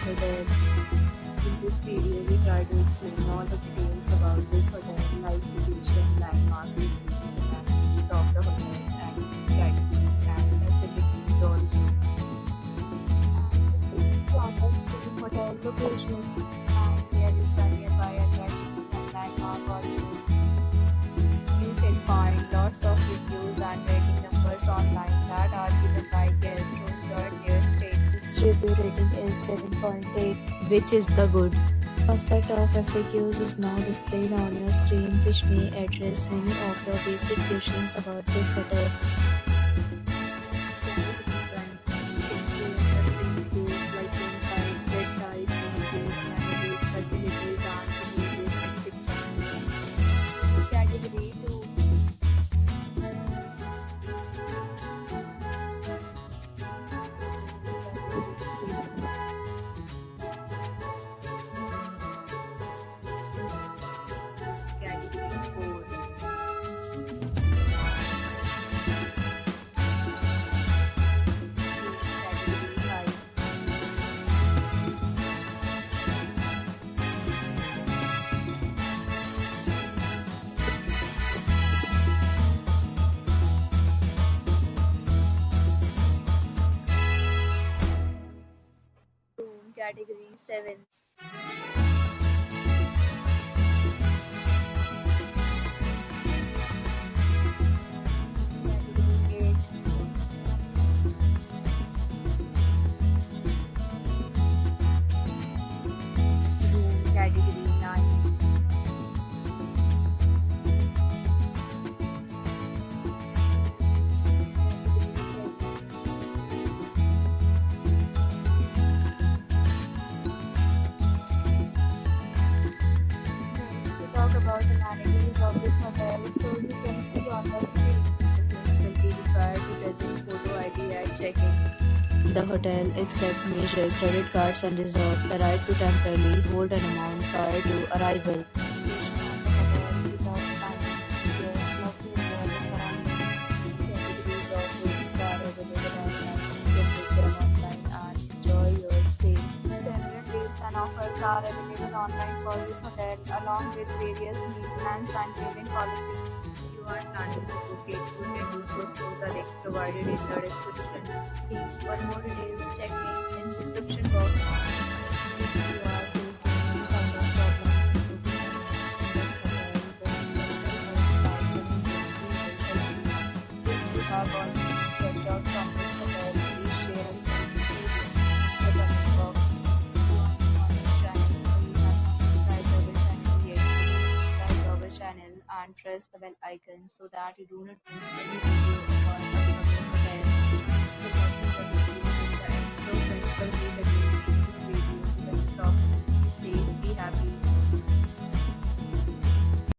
Hotel. In this video, we try to explain all the details about this hotel, like location, landmark reviews, amenities of the hotel, and category and facilities also. And to understand the hotel location, and here is the nearby attractions and landmark also. You can find lots of reviews and rating numbers online that are given by guests who enjoyed their stay. Its review rating is 7.8, which is the good. A set of FAQs is now displayed on your screen, which may address many of your basic questions about this hotel. Facilities and amenities, etc. Category 2. Category 4. Category 5. Room category 7. Category 8. Room category 9. Next, we talk about the amenities of this hotel. So you can see on the screen, the guest will be required to present photo ID at check-in. The hotel accepts major credit cards and reserves the right to temporarily hold an amount prior to arrival. Location of the hotel is outstanding. Guests love to enjoy the surroundings. Categories of rooms are available online. You can book them online and enjoy your stay. Several deals and offers are available online for this hotel, along with various meal plans and payment policies. If you are planning to book it, you can do so through the link provided in the description. For more details, check link in description box. If you are facing any kind of problem booking an If you have already checked out from this hotel, please share your details in the comment box. If you are new on this channel or you have not subscribed our channel yet, please subscribe our channel and press the bell icon so that you do not miss any video about upcoming hotel. For watching the video.